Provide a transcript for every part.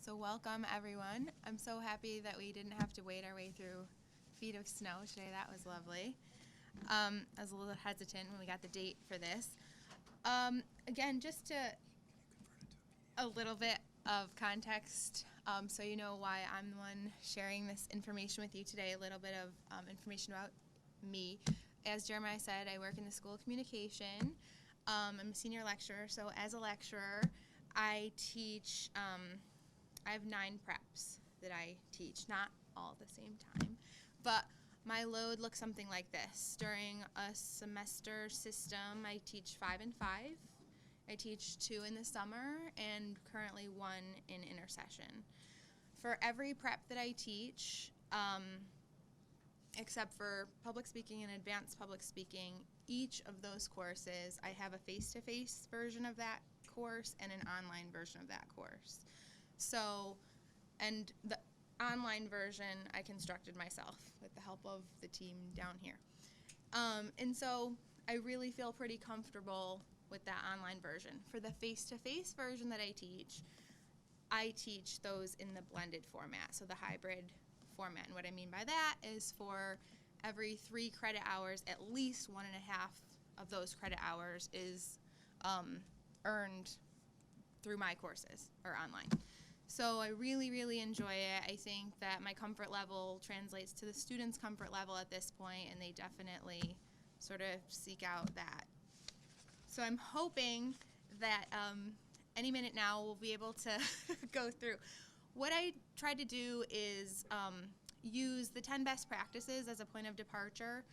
So welcome, everyone. I'm so happy that we didn't have to wade our way through feet of snow today. That was lovely. I was a little hesitant when we got the date for this. Again, just a little bit of context, so you know why I'm the one sharing this information with you today, a little bit of information about me. As Jeremiah said, I work in the School of Communication. I'm a senior lecturer, so as a lecturer, I teach, I have 9 preps that I teach, not all at the same time, but my load looks something like this. During a semester system, I teach 5 and 5. I teach 2 in the summer and currently 1 in intersession. For every prep that I teach, except for public speaking and advanced public speaking, each of those courses, I have a face-to-face version of that course and an online version of that course. So, and the online version I constructed myself with the help of the team down here. And so I really feel pretty comfortable with that online version. For the face-to-face version that I teach those in the blended format, so the hybrid format. And what I mean by that is for every 3 credit hours, at least 1.5 of those credit hours is earned through my courses or online. So I really, really enjoy it. I think that my comfort level translates to the students' comfort level at this point, and they definitely sort of seek out that. So I'm hoping that any minute now we'll be able to go through. What I tried to do is use the 10 best practices as a point of departure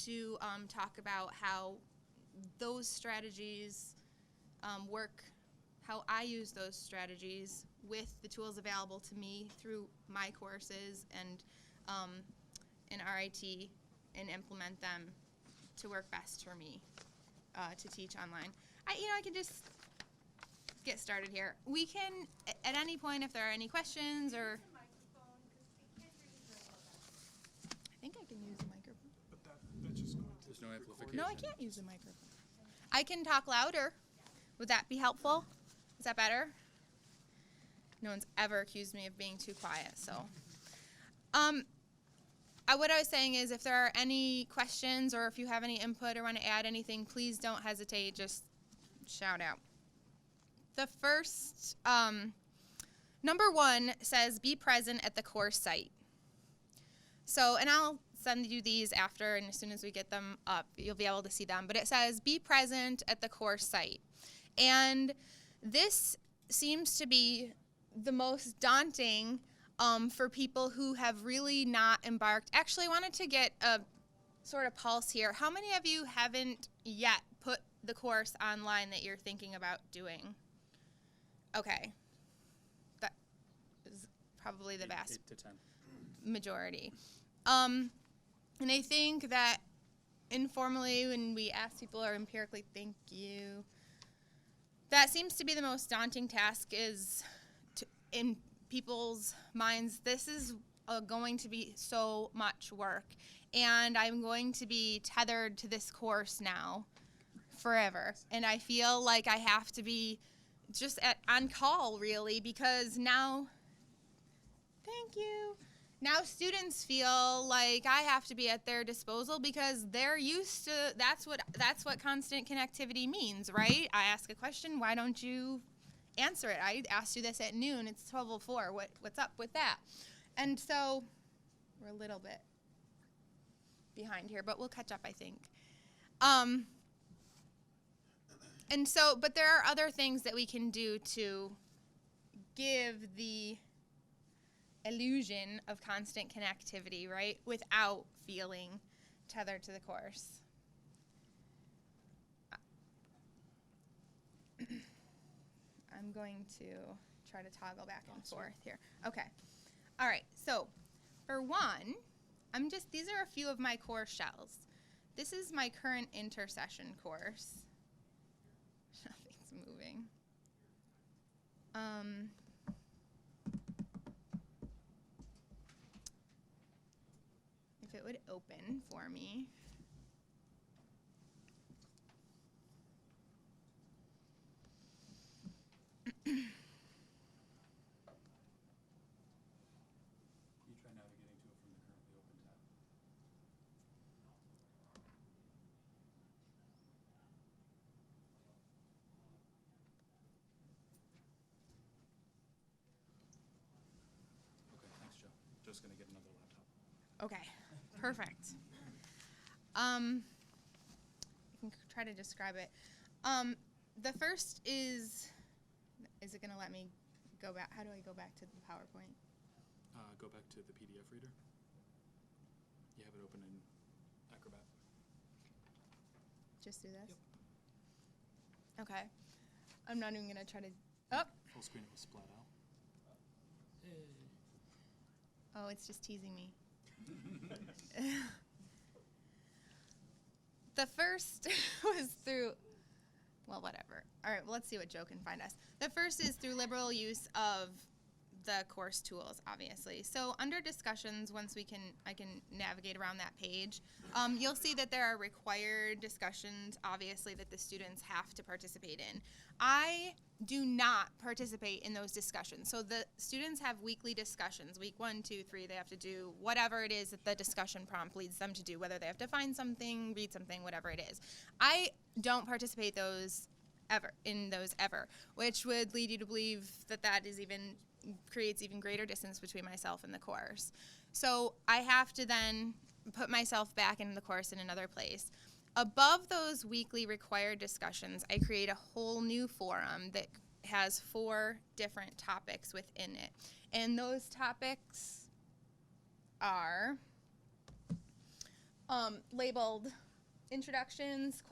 to talk about how those strategies work, how I use those strategies with the tools available to me through my courses and in RIT, and implement them to work best for me to teach online. I can just get started here. We can, at any point, if there are any questions or... I think I can use the microphone. But that's just going to... There's no amplification. No, I can't use the microphone. I can talk louder. Would that be helpful? Is that better? No one's ever accused me of being too quiet, so. What I was saying is if there are any questions or if you have any input or want to add anything, please don't hesitate. Just shout out. The first, number 1 says be present at the course site. So, and I'll send you these after, and as soon as we get them up, you'll be able to see them. But it says be present at the course site. And this seems to be the most daunting for people who have really not embarked. Actually, I wanted to get a sort of pulse here. How many of you haven't yet put the course online that you're thinking about doing? Okay. That is probably the vast 8 to 10. majority. And I think that informally, when we ask people or empirically, thank you, that seems to be the most daunting task is in people's minds, this is going to be so much work, and I'm going to be tethered to this course now forever. And I feel like I have to be just on call, really, because now, thank you, now students feel like I have to be at their disposal because they're used to, that's what constant connectivity means, right? I ask a question, why don't you answer it? I asked you this at noon, it's 12:04, what's up with that? And so we're a little bit behind here, but we'll catch up, I think. And so, but there are other things that we can do to give the illusion of constant connectivity, right, without feeling tethered to the course. I'm going to try to toggle back and forth here. Okay. All right. So for one, these are a few of my course shells. This is my current intercession course. Nothing's moving. If it would open for me. just going to get another laptop. Okay, perfect. I can try to describe it. The first is it going to let me go back? How do I go back to the PowerPoint? Go back to the PDF reader. You have it open in Acrobat. Just do this? Yep. Okay. I'm not even going to try to... Oh! Full screen it will splat out. Oh, it's just teasing me. The first was through... Well, whatever. All right, well, let's see what Joe can find us. The first is through liberal use of the course tools, obviously. So under discussions, once I can navigate around that page, you'll see that there are required discussions, obviously, that the students have to participate in. I do not participate in those discussions. So the students have weekly discussions. Week 1, 2, 3, they have to do whatever it is that the discussion prompt leads them to do, whether they have to find something, read something, whatever it is. I don't participate in those ever, which would lead you to believe that creates even greater distance between myself and the course. So I have to then put myself back into the course in another place. Above those weekly required discussions, I create a whole new forum that has 4 different topics within it. And those topics are labeled introductions,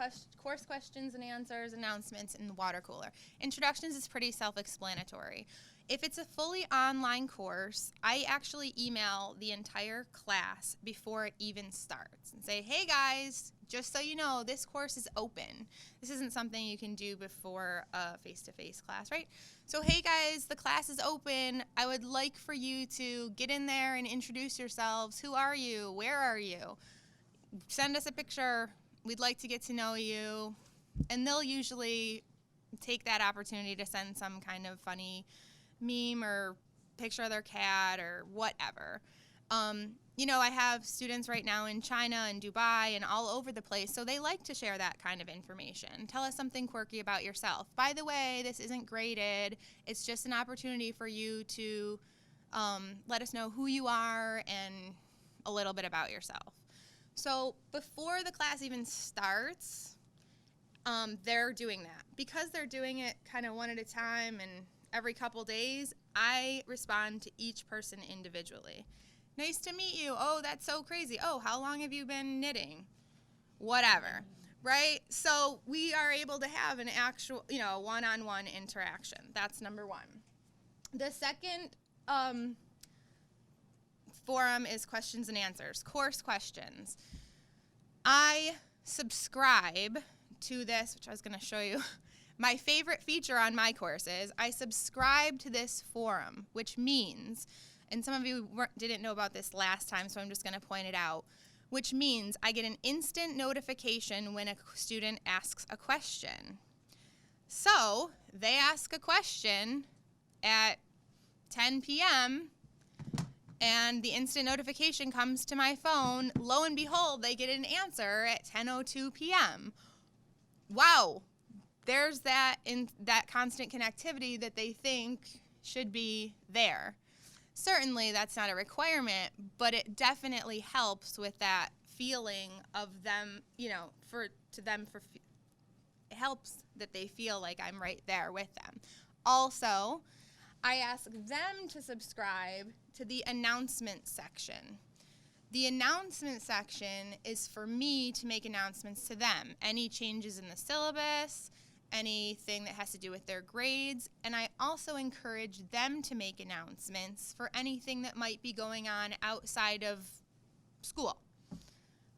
course questions and answers, announcements, and the water cooler. Introductions is pretty self-explanatory. If it's a fully online course, I actually email the entire class before it even starts and say, hey guys, just so you know, this course is open. This isn't something you can do before a face-to-face class, right? So hey guys, the class is open. I would like for you to get in there and introduce yourselves. Who are you? Where are you? Send us a picture. We'd like to get to know you. And they'll usually take that opportunity to send some kind of funny meme or picture of their cat or whatever. I have students right now in China and Dubai and all over the place, so they like to share that kind of information. Tell us something quirky about yourself. By the way, this isn't graded. It's just an opportunity for you to let us know who you are and a little bit about yourself. So before the class even starts, they're doing that. Because they're doing it kind of one at a time and every couple days, I respond to each person individually. Nice to meet you. Oh, that's so crazy. Oh, how long have you been knitting? Whatever, right? So we are able to have an actual, one-on-one interaction. That's number 1. The second forum is questions and answers, course questions. I subscribe to this, which I was going to show you. My favorite feature on my course is I subscribe to this forum, which means, and some of you didn't know about this last time, so I'm just going to point it out, which means I get an instant notification when a student asks a question. So they ask a question at 10 p.m., and the instant notification comes to my phone. Lo and behold, they get an answer at 10:02 p.m. Wow. There's that constant connectivity that they think should be there. Certainly that's not a requirement, but it definitely helps with that feeling of them, it helps that they feel like I'm right there with them. Also, I ask them to subscribe to the announcement section. The announcement section is for me to make announcements to them. Any changes in the syllabus, anything that has to do with their grades, and I also encourage them to make announcements for anything that might be going on outside of school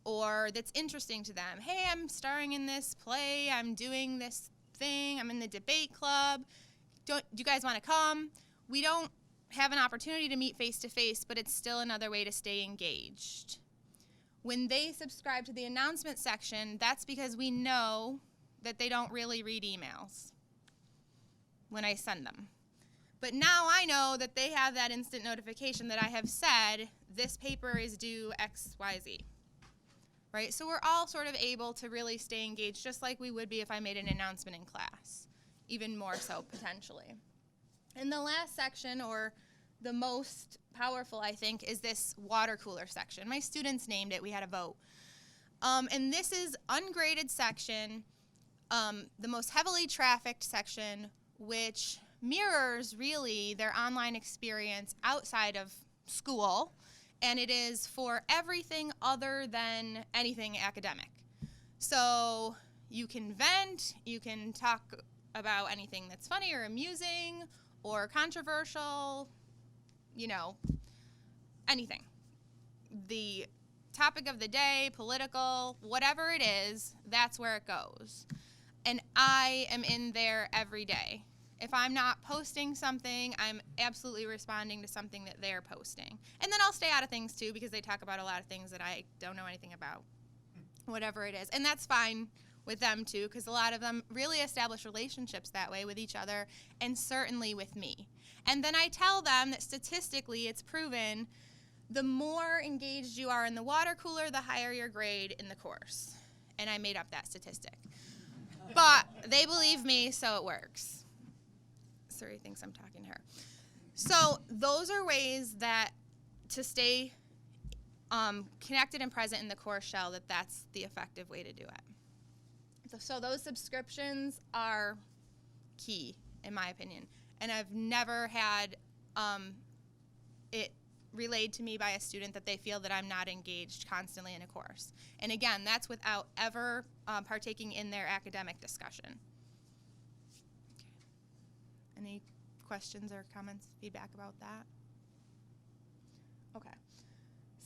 or that's interesting to them. Hey, I'm starring in this play, I'm doing this thing, I'm in the debate club. Do you guys want to come? We don't have an opportunity to meet face-to-face, but it's still another way to stay engaged. When they subscribe to the announcement section, that's because we know that they don't really read emails when I send them. But now I know that they have that instant notification that I have said, this paper is due XYZ, right? So we're all sort of able to really stay engaged just like we would be if I made an announcement in class, even more so potentially. And the last section, or the most powerful, I think, is this water cooler section. My students named it. We had a vote. And this is ungraded section, the most heavily trafficked section, which mirrors really their online experience outside of school, and it is for everything other than anything academic. So you can vent, you can talk about anything that's funny or amusing or controversial, you know, anything. The topic of the day, political, whatever it is, that's where it goes. And I am in there every day. If I'm not posting something, I'm absolutely responding to something that they're posting. And then I'll stay out of things too, because they talk about a lot of things that I don't know anything about, whatever it is. And that's fine with them too, because a lot of them really establish relationships that way with each other, and certainly with me. And then I tell them that statistically it's proven the more engaged you are in the water cooler, the higher your grade in the course. And I made up that statistic. But they believe me, so it works. Suri thinks I'm talking to her. So those are ways that to stay connected and present in the course shell, that's the effective way to do it. So those subscriptions are key, in my opinion. And I've never had it relayed to me by a student that they feel that I'm not engaged constantly in a course. And again, that's without ever partaking in their academic discussion. Any questions or comments, feedback about that? Okay.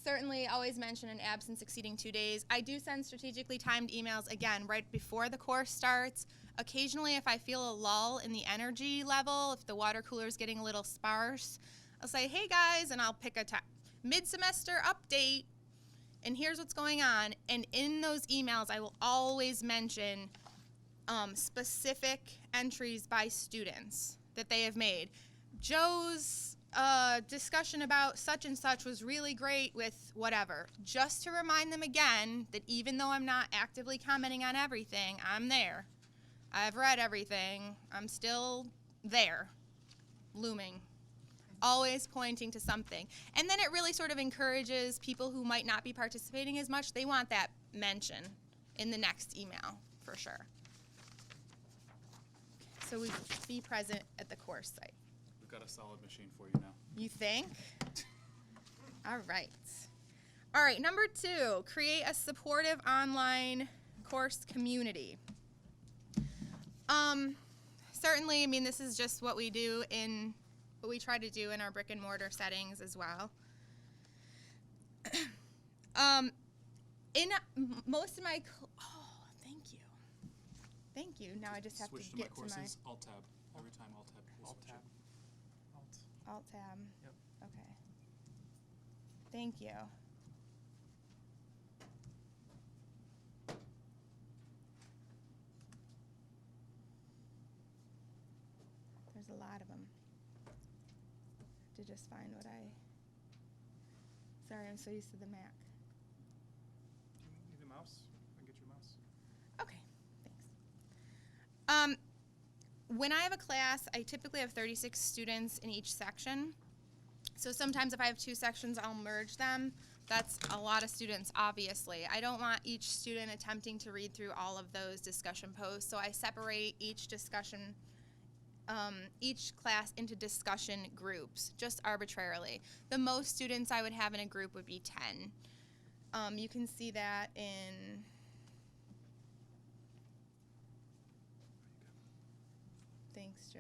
Certainly always mention an absence exceeding 2 days. I do send strategically timed emails, again, right before the course starts. Occasionally, if I feel a lull in the energy level, if the water cooler is getting a little sparse, I'll say, hey guys, and I'll pick a mid-semester update, and here's what's going on. And in those emails, I will always mention specific entries by students that they have made. Joe's discussion about such and such was really great with whatever, just to remind them again that even though I'm not actively commenting on everything, I'm there. I've read everything. I'm still there, looming, always pointing to something. And then it really sort of encourages people who might not be participating as much. They want that mention in the next email, for sure. So we be present at the course site. We've got a solid machine for you now. You think? All right. All right, number 2, create a supportive online course community. Certainly, I mean, this is just what we do in, what we try to do in our brick and mortar settings as well. In most of my, thank you. Now I just have Switch to get my to my courses, Alt-Tab. Every time Alt-Tab. Alt-Tab. Alt-Tab. Yep. Okay. Thank you. There's a lot of them. To just find what sorry, I'm so used to the Mac. You need a mouse? I can get you a mouse. Okay, thanks. When I have a class, I typically have 36 students in each section. So sometimes if I have 2 sections, I'll merge them. That's a lot of students, obviously. I don't want each student attempting to read through all of those discussion posts, so I separate each class into discussion groups, just arbitrarily. The most students I would have in a group would be 10. You can see that in thanks, Joe.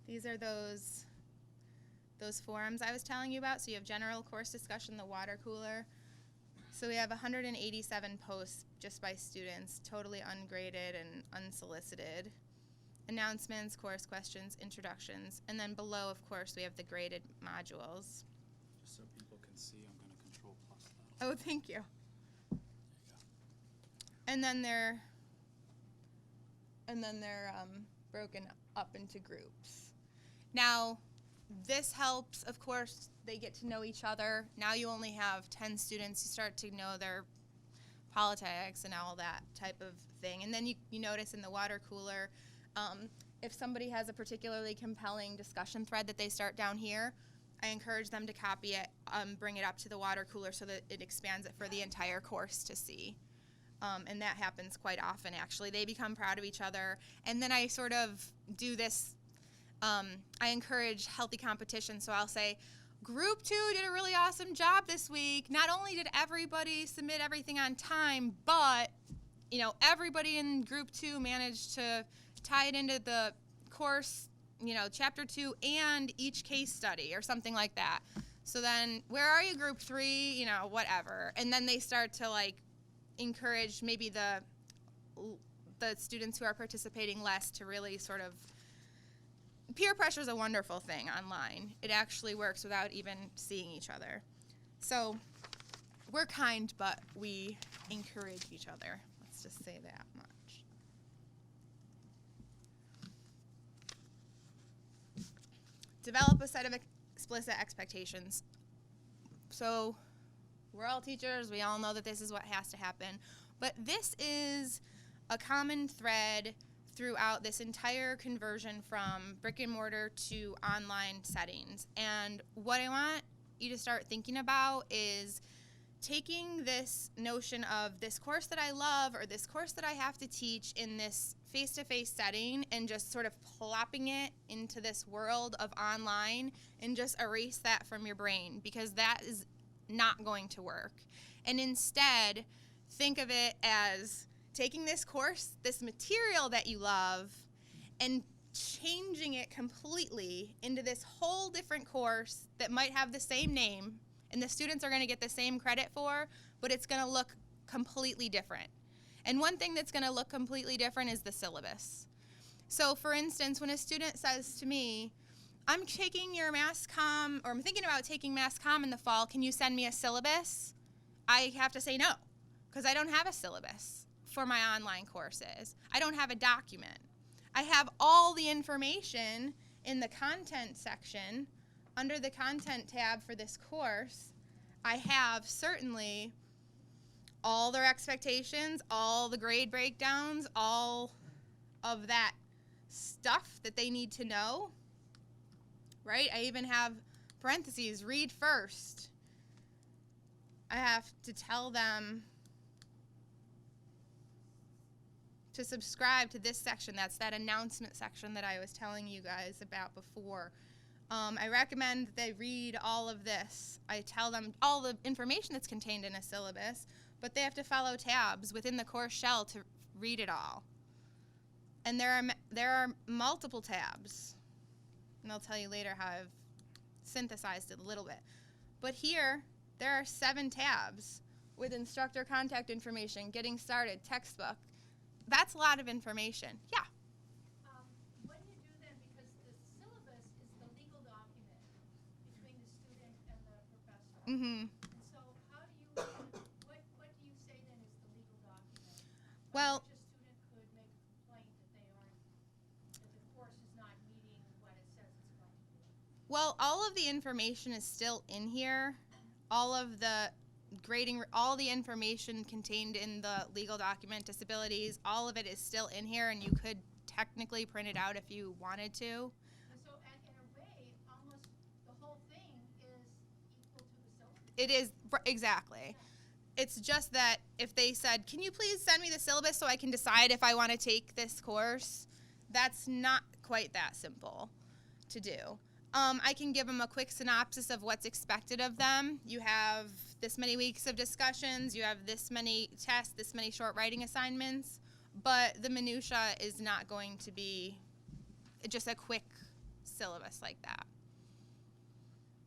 These are those forums I was telling you about. So you have general course discussion, the water cooler. So we have 187 posts just by students, totally ungraded and unsolicited. Announcements, course questions, introductions, and then below, of course, we have the graded modules. Just so people can see, I'm going to Control plus that. Oh, thank you. There you go. And then they're broken up into groups. Now, this helps, of course, they get to know each other. Now you only have 10 students. You start to know their politics and all that type of thing. And then you notice in the water cooler, if somebody has a particularly compelling discussion thread that they start down here, I encourage them to copy it, bring it up to the water cooler so that it expands it for the entire course to see. And that happens quite often, actually. They become proud of each other. And then I sort of do this, I encourage healthy competition. So I'll say, Group 2 did a really awesome job this week. Not only did everybody submit everything on time, but, everybody in Group 2 managed to tie it into the course, Chapter 2 and each case study or something like that. So then, where are you, Group 3? Whatever. And then they start to, encourage maybe the students who are participating less to really sort of, peer pressure is a wonderful thing online. It actually works without even seeing each other. So we're kind, but we encourage each other. Let's just say that much. Develop a set of explicit expectations. So we're all teachers. We all know that this is what has to happen. But this is a common thread throughout this entire conversion from brick and mortar to online settings. And what I want you to start thinking about is taking this notion of this course that I love or this course that I have to teach in this face-to-face setting and just sort of plopping it into this world of online and just erase that from your brain, because that is not going to work. And instead, think of it as taking this course, this material that you love, and changing it completely into this whole different course that might have the same name, and the students are going to get the same credit for, but it's going to look completely different. And one thing that's going to look completely different is the syllabus. So, for instance, when a student says to me, I'm taking your Mass Comm, or I'm thinking about taking Mass Comm in the fall, can you send me a syllabus? I have to say no, because I don't have a syllabus for my online courses. I don't have a document. I have all the information in the content section under the content tab for this course. I have certainly all their expectations, all the grade breakdowns, all of that stuff that they need to know, right? I even have parentheses, read first. I have to tell them to subscribe to this section. That's that announcement section that I was telling you guys about before. I recommend that they read all of this. I tell them all the information that's contained in a syllabus, but they have to follow tabs within the course shell to read it all. And there are multiple tabs, and I'll tell you later how I've synthesized it a little bit. But here, there are 7 tabs with instructor contact information, getting started, textbook. That's a lot of information. Yeah? What do you do then, because the syllabus is the legal document between the student and the professor. Mm-hmm. And so how do you, what do you say then is the legal document? Well, Which a student could make a complaint that the course is not meeting what it says it's going to do. well, all of the information is still in here. All of the grading, all the information contained in the legal document, disabilities, all of it is still in here, and you could technically print it out if you wanted to. And so in a way, almost the whole thing is equal to the syllabus. It is, exactly. It's just that if they said, can you please send me the syllabus so I can decide if I want to take this course, that's not quite that simple to do. I can give them a quick synopsis of what's expected of them. You have this many weeks of discussions, you have this many tests, this many short writing assignments, but the minutia is not going to be just a quick syllabus like that.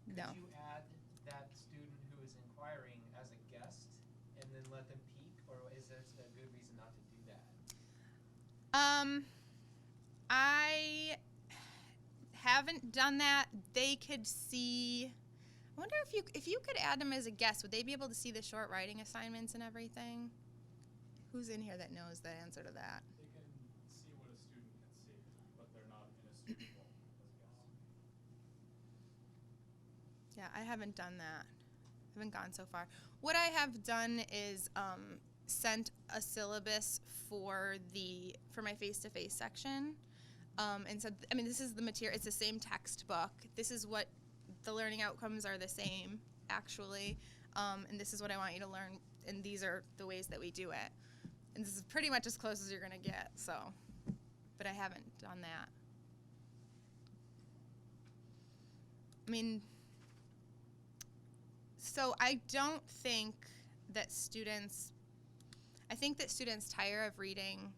No. Could you add that student who is inquiring as a guest and then let them peek, or is that a good reason not to do that? I haven't done that. They could see. I wonder if you could add them as a guest, would they be able to see the short writing assignments and everything? Who's in here that knows the answer to that? They can see what a student can see, but they're not in a student role as a guest. Yeah, I haven't done that. I haven't gone so far. What I have done is sent a syllabus for my face-to-face section, and said, I mean, this is the material. It's the same textbook. This is what the learning outcomes are the same, actually, and this is what I want you to learn, and these are the ways that we do it. And this is pretty much as close as you're going to get, so, but I haven't done that. I mean, so I don't think that I think that students tire of reading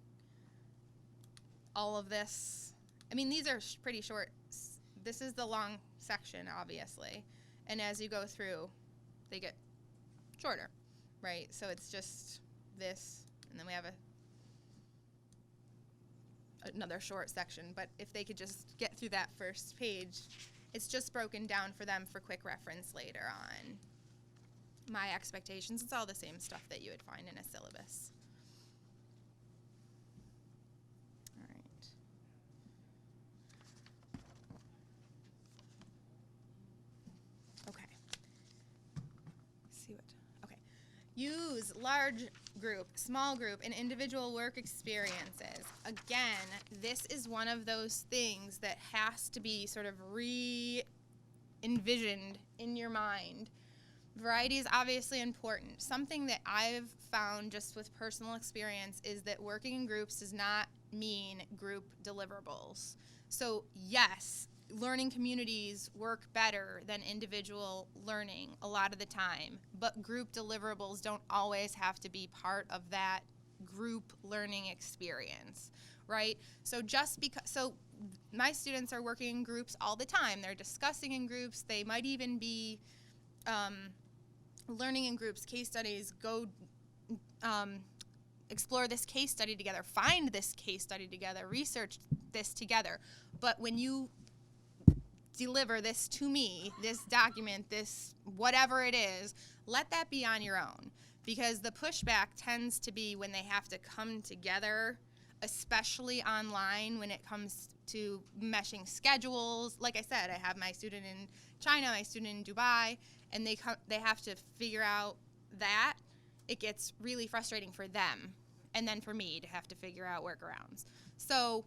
all of this. I mean, these are pretty short. This is the long section, obviously. And as you go through, they get shorter, right? So it's just this, and then we have another short section. But if they could just get through that first page, it's just broken down for them for quick reference later on. My expectations, it's all the same stuff that you would find in a syllabus. All right. Okay. Okay. Use large group, small group, and individual work experiences. Again, this is one of those things that has to be sort of re-envisioned in your mind. Variety is obviously important. Something that I've found just with personal experience is that working in groups does not mean group deliverables. So yes, learning communities work better than individual learning a lot of the time, but group deliverables don't always have to be part of that group learning experience, right? So so my students are working in groups all the time. They're discussing in groups. They might even be learning in groups, case studies, go explore this case study together, find this case study together, research this together. But when you deliver this to me, this document, this whatever it is, let that be on your own. Because the pushback tends to be when they have to come together, especially online when it comes to meshing schedules. Like I said, I have my student in China, my student in Dubai, and they have to figure out that. It gets really frustrating for them, and then for me to have to figure out workarounds. So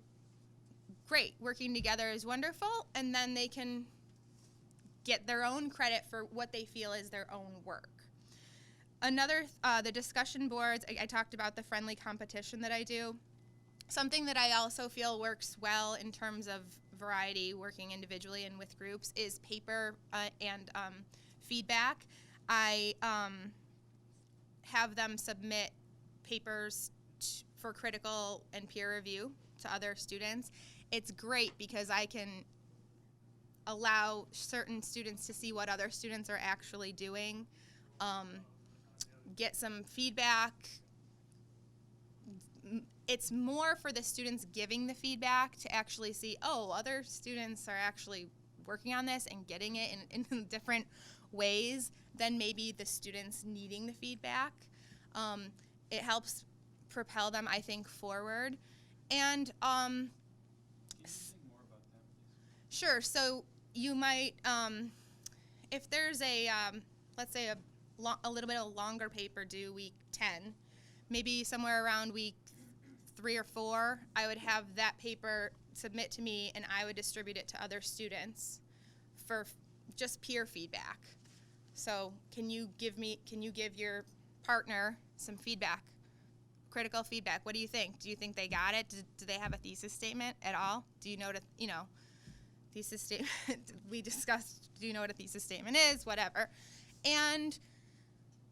great, working together is wonderful, and then they can get their own credit for what they feel is their own work. Another, the discussion boards, I talked about the friendly competition that I do. Something that I also feel works well in terms of variety, working individually and with groups, is paper and feedback. I have them submit papers for critical and peer review to other students. It's great because I can allow certain students to see what other students are actually doing, get some feedback. It's more for the students giving the feedback to actually see, oh, other students are actually working on this and getting it in different ways than maybe the students needing the feedback. It helps propel them, I think, forward. And Can you say more about that, please? sure, so you might, if there's let's say a little bit of a longer paper due week 10, maybe somewhere around week 3 or 4, I would have that paper submit to me and I would distribute it to other students for just peer feedback. So can you give your partner some feedback, critical feedback? What do you think? Do you think they got it? Do they have a thesis statement at all? Do you know thesis statement, we discussed, do you know what a thesis statement is, whatever. And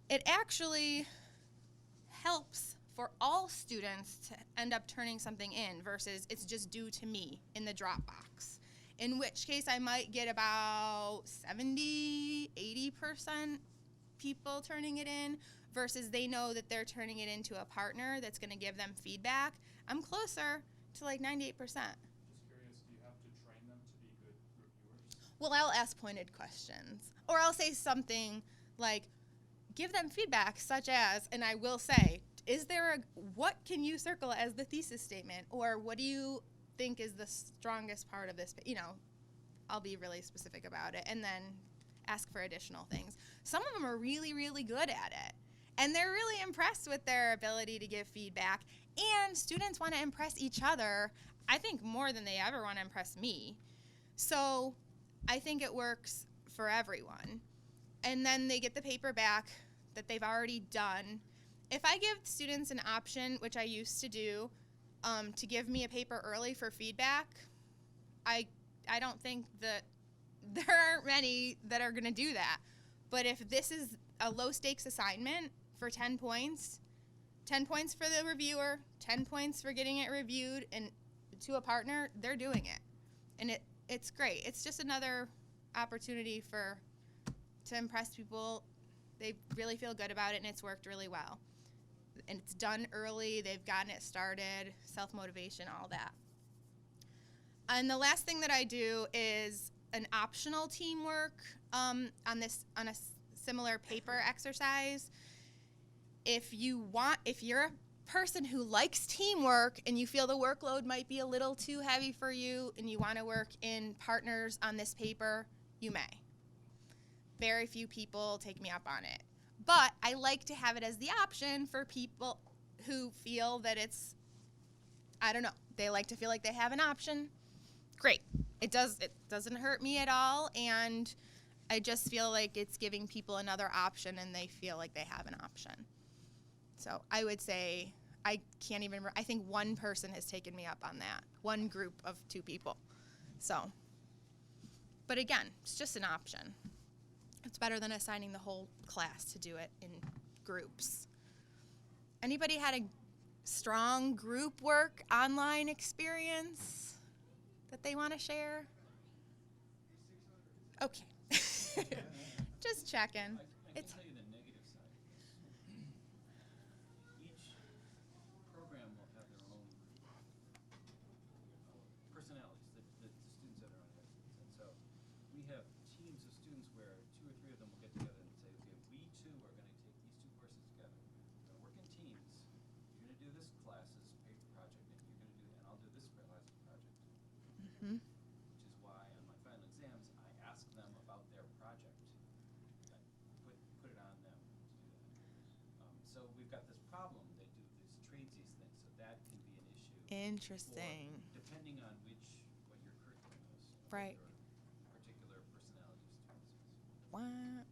it actually helps for all students to end up turning something in versus it's just due to me in the Dropbox. In which case I might get about 70, 80% people turning it in versus they know that they're turning it into a partner that's gonna give them feedback. I'm closer to like 98%. Just curious, do you have to train them to be good reviewers? Well, I'll ask pointed questions. Or I'll say something like, give them feedback such as, and I will say, what can you circle as the thesis statement? Or what do you think is the strongest part of this? I'll be really specific about it and then ask for additional things. Some of them are really, really good at it. And they're really impressed with their ability to give feedback. And students want to impress each other, I think, more than they ever want to impress me. So I think it works for everyone. And then they get the paper back that they've already done. If I give students an option, which I used to do, to give me a paper early for feedback, I don't think that there aren't many that are going to do that. But if this is a low-stakes assignment for 10 points, 10 points for the reviewer, 10 points for getting it reviewed, and to a partner, they're doing it. And it's great. It's just another opportunity to impress people. They really feel good about it, and it's worked really well. And it's done early. They've gotten it started, self-motivation, all that. And the last thing that I do is an optional teamwork on a similar paper exercise. If you're a person who likes teamwork and you feel the workload might be a little too heavy for you and you want to work in partners on this paper, you may. Very few people take me up on it. But I like to have it as the option for people who feel that it's, I don't know, they like to feel like they have an option. Great. It doesn't hurt me at all, and I just feel like it's giving people another option and they feel like they have an option. So I would say I think one person has taken me up on that. One group of 2 people. So, but again, it's just an option. It's better than assigning the whole class to do it in groups. Anybody had a strong group work online experience that they want to share? Okay. Just checking. I can tell you the negative side of this. Each program will have their own personalities, the students that are on it. And so we have teams of students where 2 or 3 of them will get together and say, okay, we too are going to take these 2 courses together. We're going to work in teams. You're going to do this class's paper project, and you're going to do, and I'll do this class's project. Mm-hmm. Which is why on my final exams, I ask them about their project. Put it on them to do that. So we've got this problem. They do this tradesies thing, so that can be an issue. Interesting. Depending on what your curriculum is. Right. Your particular personality of students is. What?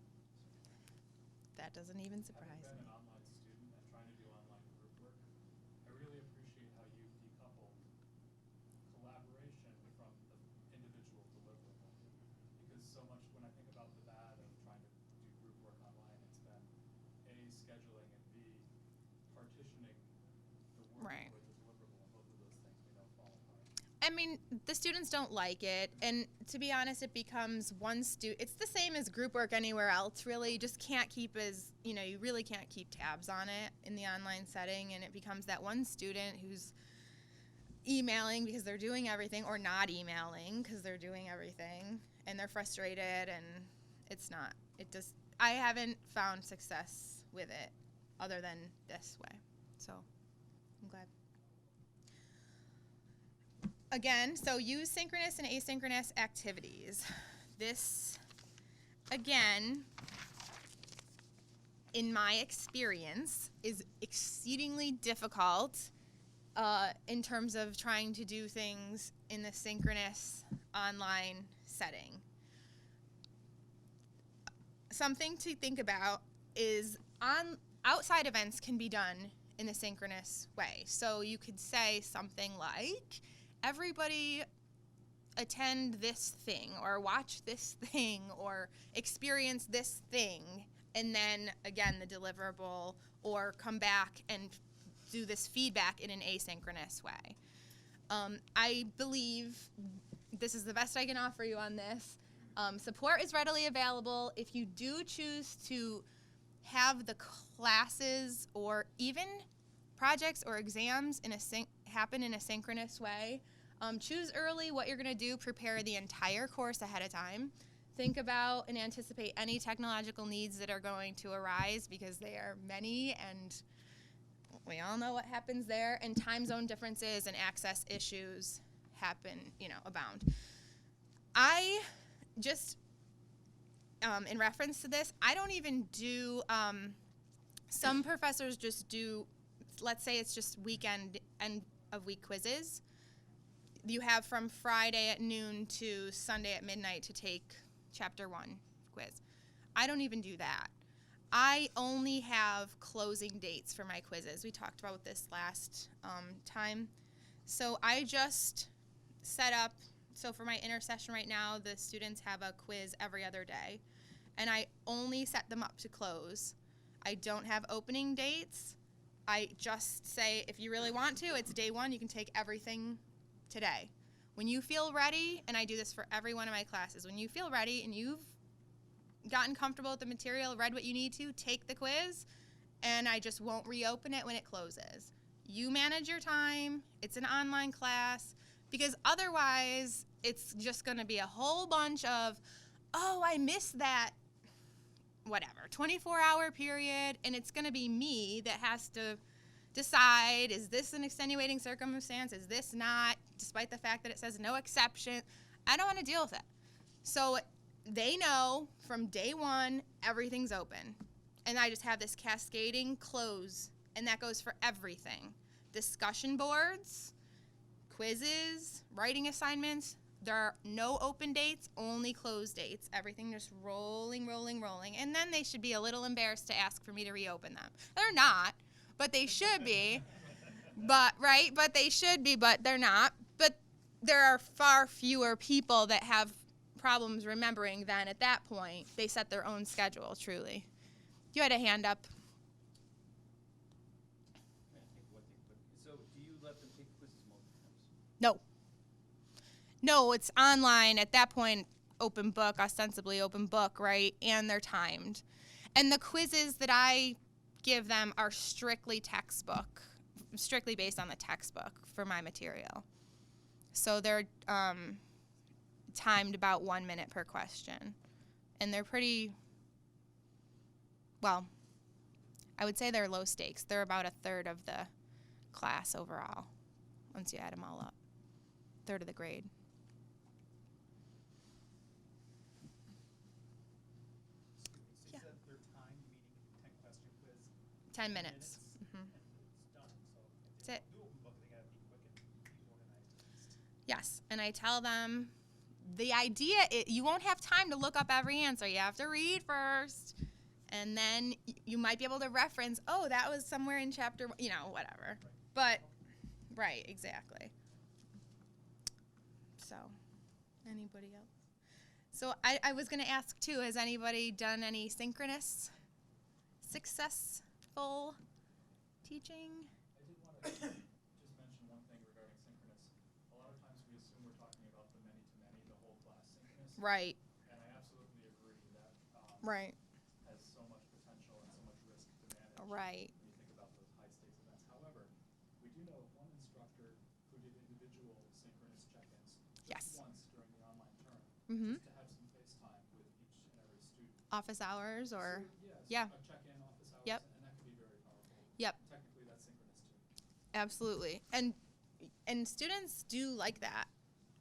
That doesn't even surprise Having been me. an online student and trying to do online group work, I really appreciate how you've decoupled collaboration from the individual deliverable. Because so much, when I think about the bad of trying to do group work online, it's been A, scheduling, and B, partitioning the work Right. or the deliverable, and both of those things we know fall apart. I mean, the students don't like it, and to be honest, it becomes it's the same as group work anywhere else, really. You just can't you really can't keep tabs on it in the online setting, and it becomes that one student who's emailing because they're doing everything, or not emailing because they're doing everything, and they're frustrated, and I haven't found success with it other than this way, so I'm glad. Again, so use synchronous and asynchronous activities. This, again, in my experience, is exceedingly difficult in terms of trying to do things in the synchronous online setting. Something to think about is outside events can be done in the synchronous way. So you could say something like, everybody attend this thing, or watch this thing, or experience this thing, and then, again, the deliverable, or come back and do this feedback in an asynchronous way. I believe this is the best I can offer you on this. Support is readily available. If you do choose to have the classes or even projects or exams happen in a synchronous way, choose early what you're going to do. Prepare the entire course ahead of time. Think about and anticipate any technological needs that are going to arise, because they are many, and we all know what happens there. And time zone differences and access issues abound. I just, in reference to this, I don't even do Some professors just do, let's say it's just weekend end of week quizzes. You have from Friday at noon to Sunday at midnight to take chapter 1 quiz. I don't even do that. I only have closing dates for my quizzes. We talked about this last time. So I just set up, so for my intersession right now, the students have a quiz every other day. And I only set them up to close. I don't have opening dates. I just say, if you really want to, it's day 1, you can take everything today. When you feel ready, and I do this for every one of my classes, when you feel ready and you've gotten comfortable with the material, read what you need to, take the quiz, and I just won't reopen it when it closes. You manage your time. It's an online class, because otherwise it's just going to be a whole bunch of, oh, I missed that, whatever, 24-hour period, and it's going to be me that has to decide, is this an extenuating circumstance, is this not, despite the fact that it says no exception. I don't want to deal with it. So they know from day 1 everything's open, and I just have this cascading close, and that goes for everything. Discussion boards, quizzes, writing assignments. There are no open dates, only closed dates. Everything just rolling, rolling, rolling. And then they should be a little embarrassed to ask for me to reopen them. They're not, but they should be. But they should be, but they're not. But there are far fewer people that have problems remembering than at that point they set their own schedule, truly. You had a hand up. So do you let them take quizzes multiple times? No. No, it's online. At that point, open book, ostensibly open book, right? And they're timed. And the quizzes that I give them are strictly textbook, strictly based on the textbook for my material. So they're timed about 1 minute per question. And they're pretty, well, I would say they're low stakes. They're about a third of the class overall, once you add them all up. Third of the grade. So you said they're timed, meaning 10-question quiz. 10 minutes. Mhm. And it's done. So if That's they it. do open book, they gotta be quick and be organized. Yes, and I tell them the idea you won't have time to look up every answer. You have to read first, and then you might be able to reference, oh, that was somewhere in chapter, whatever. But, right, exactly. So, anybody else? So I was going to ask, too, has anybody done any synchronous successful teaching? I did want to just mention one thing regarding synchronous. A lot of times we assume we're talking about the many-to-many, the whole class synchronous. Right. And I absolutely agree that Right. has so much potential and so much risk to manage. Right. When you think about those high-stakes events. However, we do know of one instructor who did individual synchronous check-ins Yes. just once during the online term, Mm-hmm. just to have some FaceTime with each and every student. Office hours or, So, yeah. a check-in office hours, Yep. and that could be very powerful. Yep. Technically, that's synchronous too. Absolutely. And students do like that.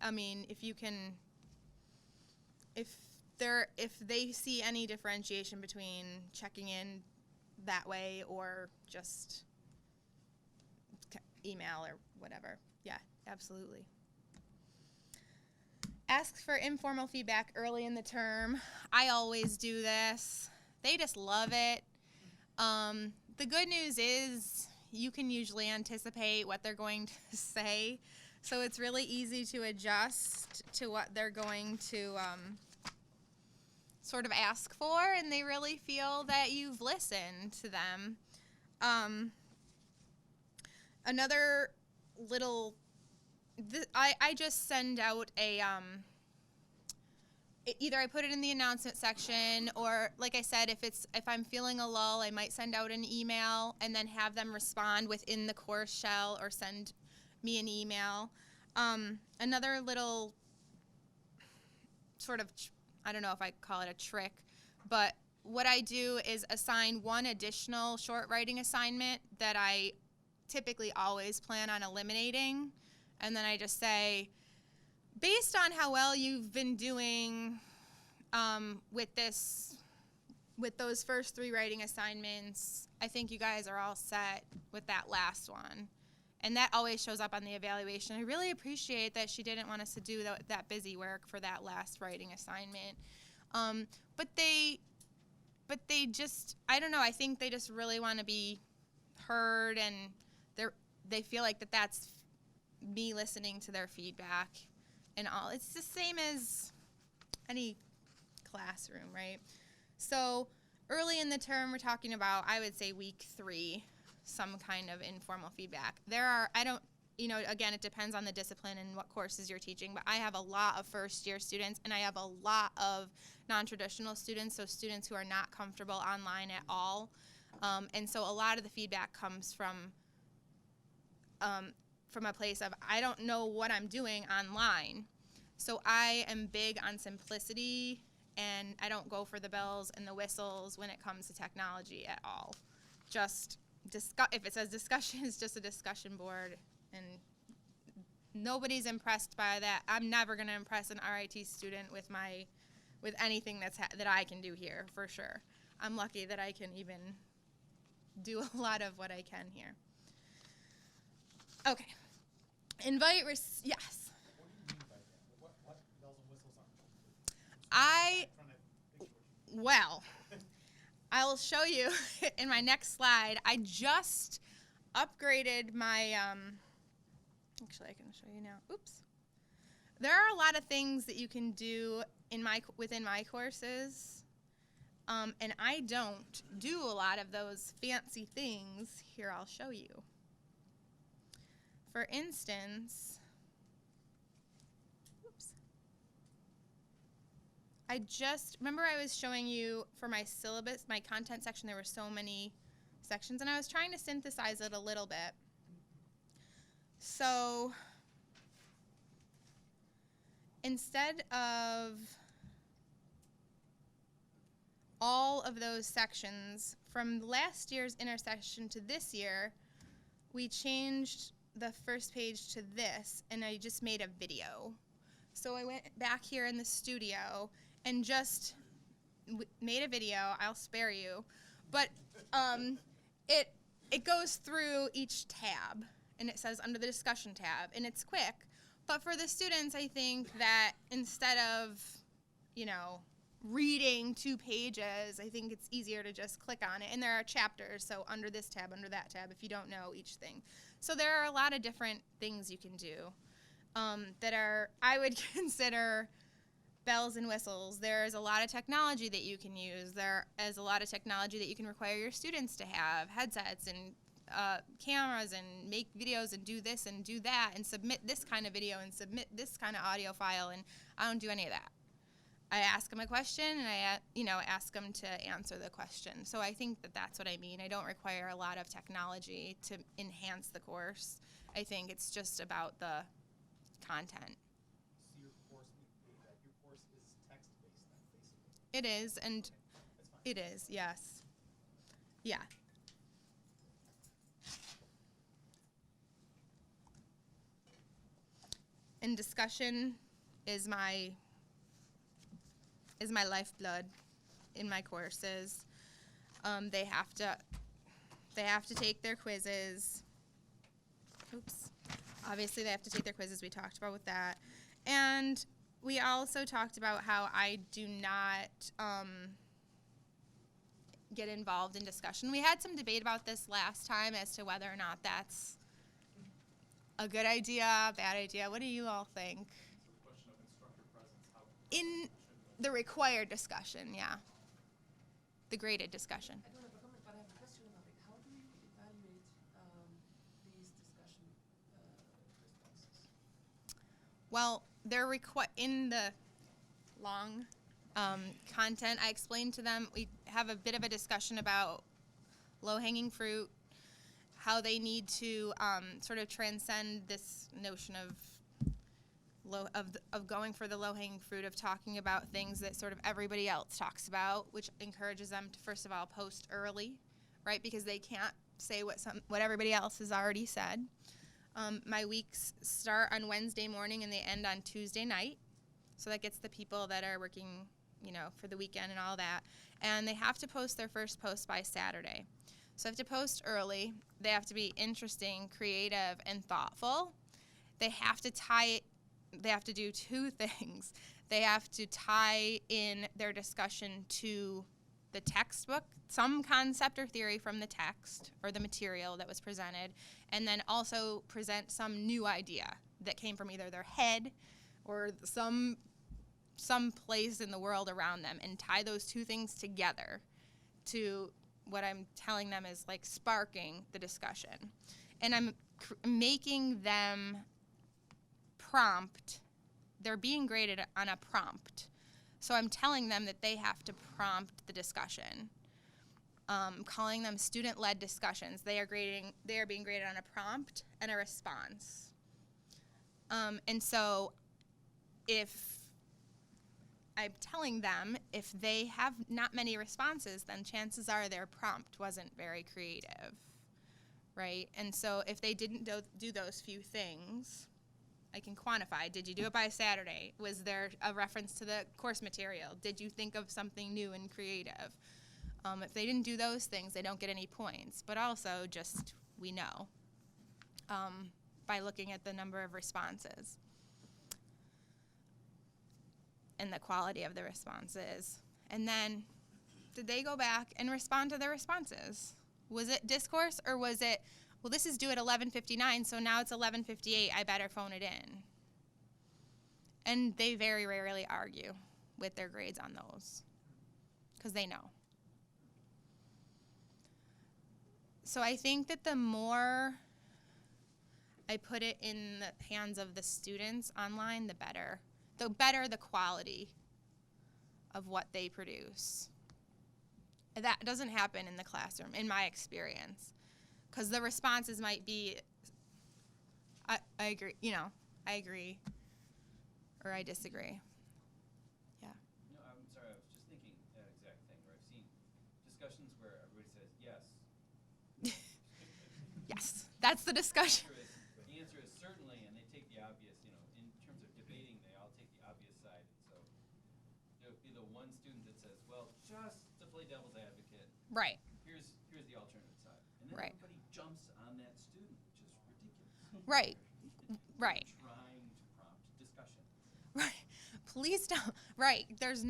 I mean, if you can, if they see any differentiation between checking in that way or just email or whatever, yeah, absolutely. Ask for informal feedback early in the term. I always do this. They just love it. The good news is you can usually anticipate what they're going to say, so it's really easy to adjust to what they're going to sort of ask for, and they really feel that you've listened to them. Another little, I just send out a, either I put it in the announcement section, or like I said, if I'm feeling a lull, I might send out an email and then have them respond within the course shell or send me an email. Another little sort of, I don't know if I call it a trick, but what I do is assign one additional short writing assignment that I typically always plan on eliminating, and then I just say, based on how well you've been doing with this with those first 3 writing assignments, I think you guys are all set with that last one. And that always shows up on the evaluation. I really appreciate that she didn't want us to do that busy work for that last writing assignment. But they just, I don't know, I think they just really want to be heard, and they feel like that's me listening to their feedback and all. It's the same as any classroom, right? So early in the term, we're talking about, I would say week 3, some kind of informal feedback. Again, it depends on the discipline and what courses you're teaching, but I have a lot of first-year students, and I have a lot of non-traditional students, so students who are not comfortable online at all. And so a lot of the feedback comes from a place of, I don't know what I'm doing online. So I am big on simplicity, and I don't go for the bells and the whistles when it comes to technology at all. Just if it says discussion, it's just a discussion board, and nobody's impressed by that. I'm never going to impress an RIT student with anything that I can do here, for sure. I'm lucky that I can even do a lot of what I can here. Okay. Yes. What do you mean by that? What bells and whistles are? Well, I'll show you in my next slide. I just upgraded my, actually I can show you now. Oops. There are a lot of things that you can do within my courses, and I don't do a lot of those fancy things. Here, I'll show you. For instance, remember I was showing you for my syllabus, my content section, there were so many sections, and I was trying to synthesize it a little bit. So instead of all of those sections, from last year's intersection to this year, we changed the first page to this, and I just made a video. So I went back here in the studio and just made a video. I'll spare you. But it goes through each tab, and it says under the discussion tab, and it's quick. But for the students, I think that instead of, reading 2 pages, I think it's easier to just click on it. And there are chapters, so under this tab, under that tab, if you don't know each thing. So there are a lot of different things you can do that I would consider bells and whistles. There's a lot of technology that you can use. There is a lot of technology that you can require your students to have, headsets and cameras, and make videos and do this and do that and submit this kind of video and submit this kind of audio file, and I don't do any of that. I ask them a question, and I ask them to answer the question. So I think that's what I mean. I don't require a lot of technology to enhance the course. I think it's just about the content. So your course is text-based then, basically? It is, and Okay, that's fine. it is, yes. Yeah. And discussion is my lifeblood in my courses. They have to take their quizzes. Oops. Obviously, they have to take their quizzes. We talked about with that. And we also talked about how I do not get involved in discussion. We had some debate about this last time as to whether or not that's a good idea, bad idea. What do you all think? So the question of instructor presence, how In the required discussion, yeah. The graded discussion. I don't have a comment, but I have a question about it. How do you evaluate these discussion responses? Well, they're in the long content, I explained to them, we have a bit of a discussion about low-hanging fruit, how they need to sort of transcend this notion of going for the low-hanging fruit, of talking about things that sort of everybody else talks about, which encourages them to, first of all, post early, right? Because they can't say what everybody else has already said. My weeks start on Wednesday morning and they end on Tuesday night. So that gets the people that are working for the weekend and all that. And they have to post their first post by Saturday. So they have to post early. They have to be interesting, creative, and thoughtful. They have to do two things. They have to tie in their discussion to the textbook, some concept or theory from the text or the material that was presented, and then also present some new idea that came from either their head or some place in the world around them, and tie those two things together to what I'm telling them is like sparking the discussion. And I'm making them prompt. They're being graded on a prompt. So I'm telling them that they have to prompt the discussion. Calling them student-led discussions. They are being graded on a prompt and a response. And so I'm telling them if they have not many responses, then chances are their prompt wasn't very creative, right? And so if they didn't do those few things, I can quantify. Did you do it by Saturday? Was there a reference to the course material? Did you think of something new and creative? If they didn't do those things, they don't get any points. But also, just we know by looking at the number of responses and the quality of the responses. And then, did they go back and respond to their responses? Was it discourse, or was it, well, this is due at 11:59, so now it's 11:58, I better phone it in? And they very rarely argue with their grades on those, because they know. So I think that the more I put it in the hands of the students online, the better. The better the quality of what they produce. That doesn't happen in the classroom, in my experience, because the responses might be, I agree, I agree, or I disagree. Yeah. No, I'm sorry, I was just thinking that exact thing, where I've seen discussions where everybody says yes. Yes, that's the discussion. The answer is certainly, and they take the obvious, in terms of debating, they all take the obvious side. So there would be the one student that says, well, just to play devil's advocate, Right. here's the alternative side. And then Right. everybody jumps on that student, which is ridiculous. Right. Right. Trying to prompt discussion. Right. Please don't. Right. There's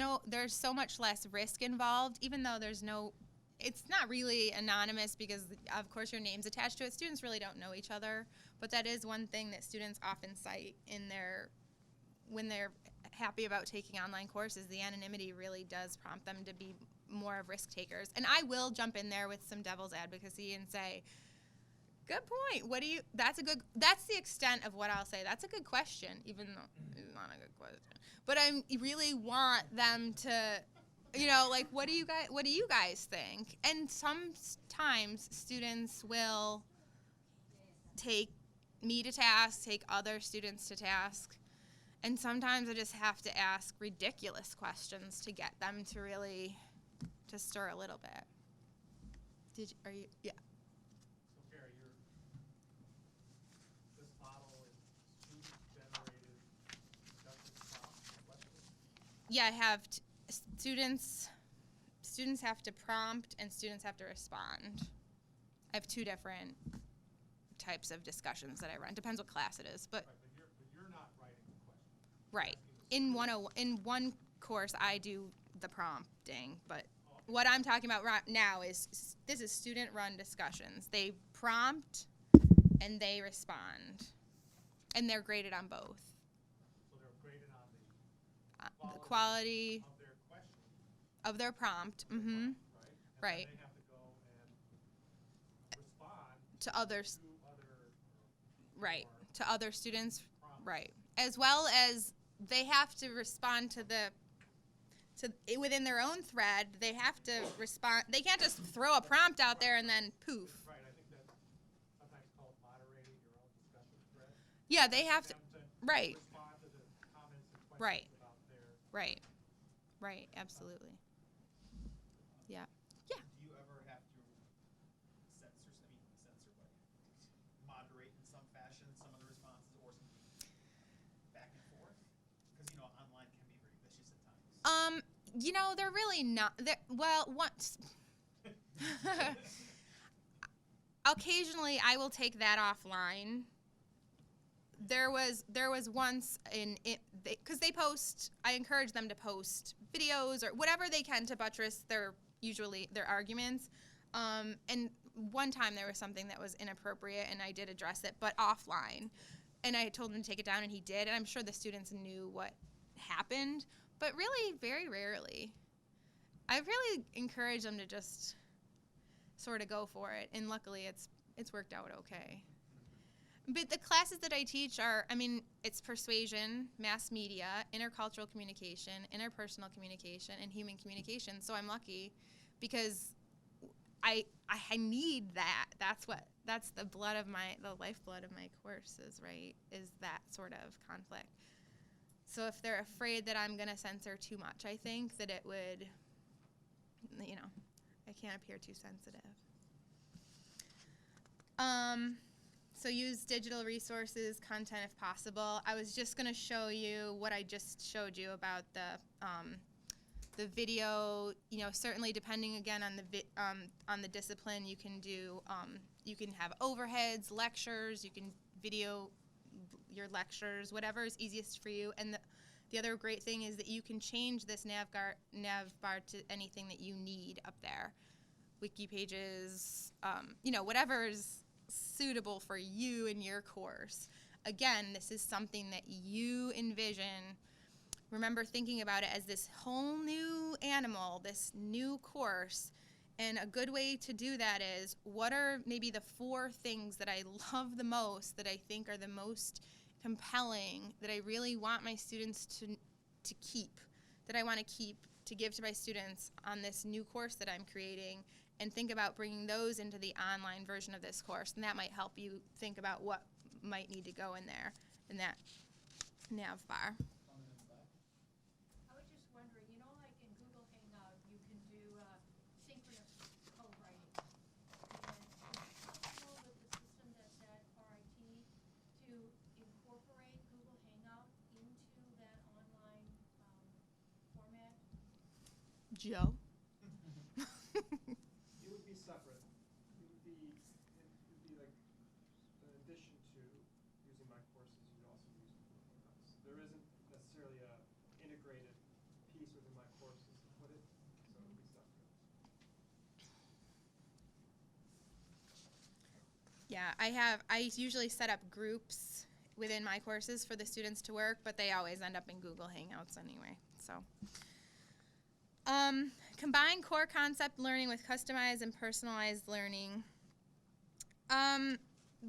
so much less risk involved, even though it's not really anonymous because, of course, your name's attached to it. Students really don't know each other, but that is one thing that students often cite when they're happy about taking online courses. The anonymity really does prompt them to be more of risk takers. And I will jump in there with some devil's advocacy and say, good point. That's the extent of what I'll say. That's a good question, even though it's not a good question. But I really want them to, what do you guys think? And sometimes students will take me to task, take other students to task. And sometimes I just have to ask ridiculous questions to get them to really, to stir a little bit. Yeah. So Keri, this model is student-generated discussion prompts and questions? Yeah, I have students have to prompt and students have to respond. I have two different types of discussions that I run. Depends what class it is, but Right, but you're not writing the question. right. Asking the In one course I do the prompting, but what I'm talking about right now is this is student-run discussions. They prompt and they respond, and they're graded on both. So they're graded on The quality of their question, of their prompt, right? And Right. then they have to go and respond to others, to other, right, or to other students, prompts. right, as well as they have to respond to within their own thread. They have to respond. They can't just throw a prompt out there and then poof. Right, I think that's sometimes called moderating your own discussion thread. Yeah, they have to. Them Right. respond to the comments and questions Right. about their. Right, absolutely. Yeah. Do you ever have to moderate in some fashion some of the responses or some back and forth? Because, online can be very vicious at times. You know, they're really not. Well, once. Occasionally, I will take that offline. There was once because they post. I encourage them to post videos or whatever they can to buttress their arguments. And one time there was something that was inappropriate, and I did address it, but offline. And I told him to take it down, and he did. And I'm sure the students knew what happened, but really, very rarely. I really encourage them to just sort of go for it, and luckily it's worked out okay. But the classes that I teach are, I mean, it's persuasion, mass media, intercultural communication, interpersonal communication, and human communication. So I'm lucky because I need that. That's the lifeblood of my courses, right? Is that sort of conflict. So if they're afraid that I'm gonna censor too much, I think that it would, you know, I can't appear too sensitive. So use digital resources, content if possible. I was just gonna show you what I just showed you about the video. You know, certainly depending again on the discipline, you can do you can have overheads, lectures, you can video your lectures, whatever is easiest for you. And the other great thing is that you can change this nav bar to anything that you need up there. Wiki pages, you know, whatever is suitable for you in your course. Again, this is something that you envision. Remember thinking about it as this whole new animal, this new course. And a good way to do that is, what are maybe the 4 things that I love the most, that I think are the most compelling, that I really want my students to keep, that I want to keep to give to my students on this new course that I'm creating, and think about bringing those into the online version of this course. And that might help you think about what might need to go in there, in that nav bar. I was just wondering, you know, like in Google Hangout, you can do synchronous co-writing. And is it possible with the system that's at RIT to incorporate Google Hangout into that online format? Joe? It would be separate. It would be like, in addition to using my courses, you'd also use Google Hangouts. There isn't necessarily a integrated piece within my courses to put it, so it would be separate. Yeah, I usually set up groups within my courses for the students to work, but they always end up in Google Hangouts anyway. So, combine core concept learning with customized and personalized learning.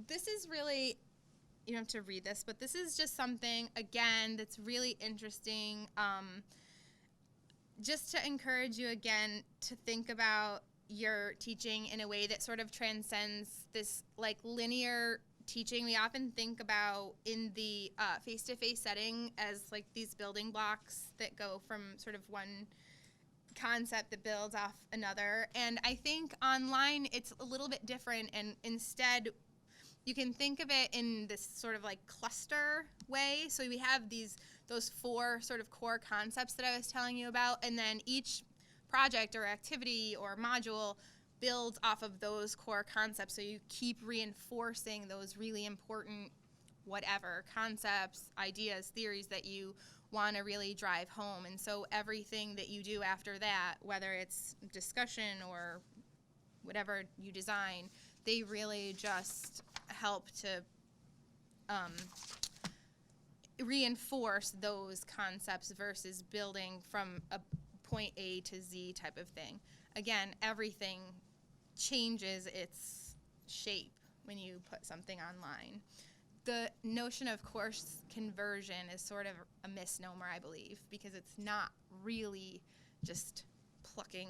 This is really, you don't have to read this, but this is just something, again, that's really interesting. Just to encourage you, again, to think about your teaching in a way that sort of transcends this like linear teaching. We often think about in the face-to-face setting as like these building blocks that go from sort of one concept that builds off another. And I think online it's a little bit different, and instead you can think of it in this sort of like cluster way. So we have those 4 sort of core concepts that I was telling you about, and then each project or activity or module builds off of those core concepts. So you keep reinforcing those really important whatever concepts, ideas, theories that you want to really drive home. And so everything that you do after that, whether it's discussion or whatever you design, they really just help to reinforce those concepts versus building from a point A to Z type of thing. Again, everything changes its shape when you put something online. The notion of course conversion is sort of a misnomer, I believe, because it's not really just plucking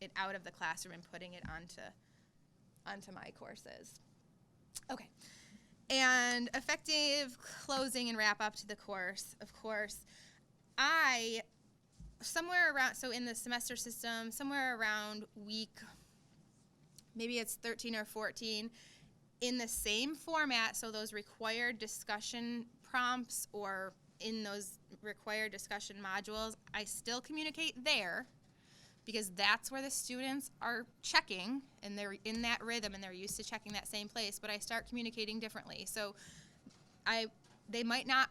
it out of the classroom and putting it onto my courses. Okay. And effective closing and wrap up to the course. Of course, somewhere around, so in the semester system, somewhere around week, maybe it's 13 or 14, in the same format, so those required discussion prompts or in those required discussion modules, I still communicate there because that's where the students are checking and they're in that rhythm and they're used to checking that same place, but I start communicating differently. So they might not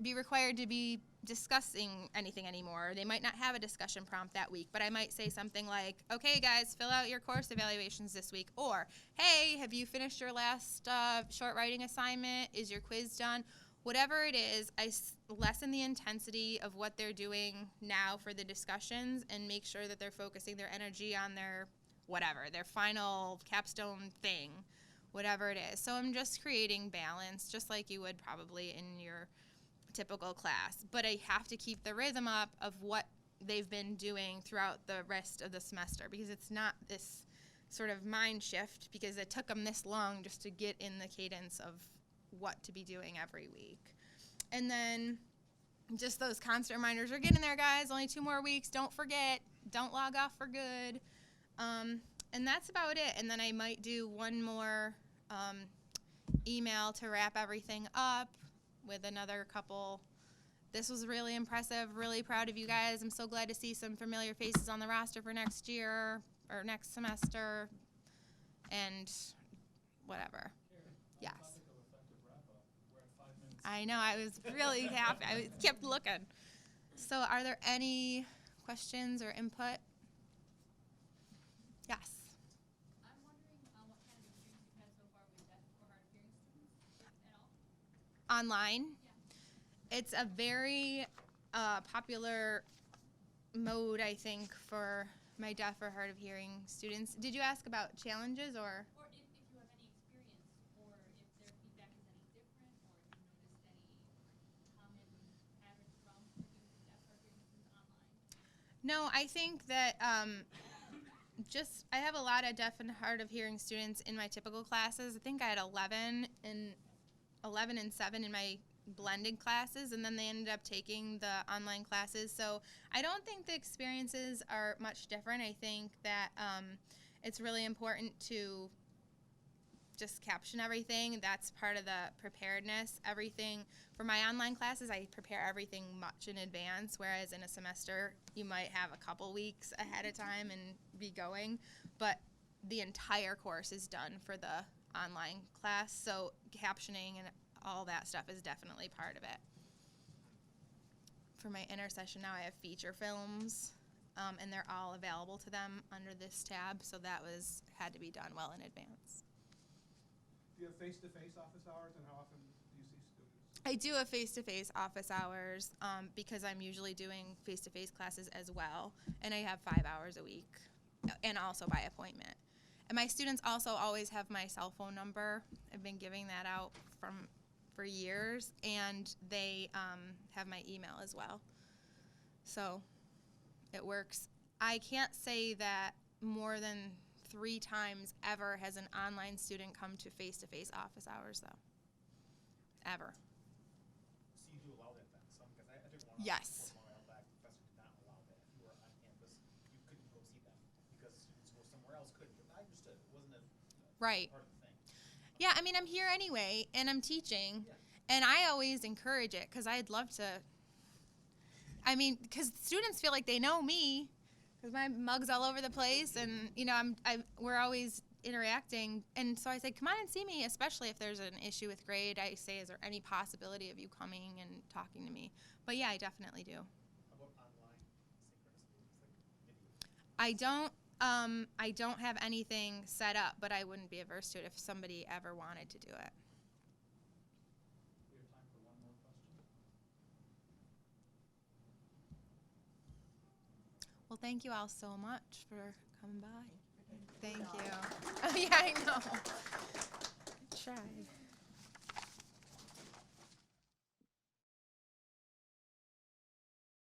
be required to be discussing anything anymore. They might not have a discussion prompt that week, but I might say something like, okay guys, fill out your course evaluations this week, or hey, have you finished your last short writing assignment? Is your quiz done? Whatever it is, I lessen the intensity of what they're doing now for the discussions and make sure that they're focusing their energy on their whatever, their final capstone thing, whatever it is. So I'm just creating balance, just like you would probably in your typical class. But I have to keep the rhythm up of what they've been doing throughout the rest of the semester, because it's not this sort of mind shift because it took them this long just to get in the cadence of what to be doing every week. And then just those constant reminders, we're getting there guys, only 2 more weeks, don't forget, don't log off for good. And that's about it. And then I might do one more email to wrap everything up with another couple. This was really impressive, really proud of you guys. I'm so glad to see some familiar faces on the roster for next year or next semester and whatever. Yes. I know, I was really happy. I kept looking. So are there any questions or input? Yes. I'm wondering what kind of experience you've had so far with deaf or hard of hearing students, if at all? Online? Yeah. It's a very popular mode, I think, for my deaf or hard of hearing students. Did you ask about challenges or? Or if you have any experience, or if their feedback is any different, or if you noticed any common patterns from working with deaf or hard of hearing students online. No, I think that I have a lot of deaf and hard of hearing students in my typical classes. I think I had 11 and 7 in my blended classes, and then they ended up taking the online classes. So I don't think the experiences are much different. I think that it's really important to just caption everything. That's part of the preparedness. Everything for my online classes, I prepare everything much in advance, whereas in a semester you might have a couple weeks ahead of time and be going, but the entire course is done for the online class, so captioning and all that stuff is definitely part of it. For my intercession now, I have feature films, and they're all available to them under this tab, so that had to be done well in advance. Do you have face-to-face office hours, and how often do you see students? I do have face-to-face office hours because I'm usually doing face-to-face classes as well, and I have 5 hours a week, and also by appointment. And my students also always have my cell phone number. I've been giving that out for years, and they have my email as well. So it works. I can't say that more than 3 times ever has an online student come to face-to-face office hours, though. Ever. So you do allow that then, because I did one Yes. a while back, the professor did not allow that. If you were on campus, you couldn't go see them, because students who were somewhere else couldn't. I understood, it wasn't Right. part of the thing. Yeah, I mean, I'm here anyway, and I'm teaching, Yeah. and I always encourage it because I'd love to. I mean, because students feel like they know me, because my mug's all over the place, and we're always interacting, and so I say, come on and see me, especially if there's an issue with grade. I say, is there any possibility of you coming and talking to me? But yeah, I definitely do. How about online synchronous meetings, like video? I don't have anything set up, but I wouldn't be averse to it if somebody ever wanted to do it. We have time for one more question. Well, thank you all so much for coming by. Thank you. Yeah, I know. Try.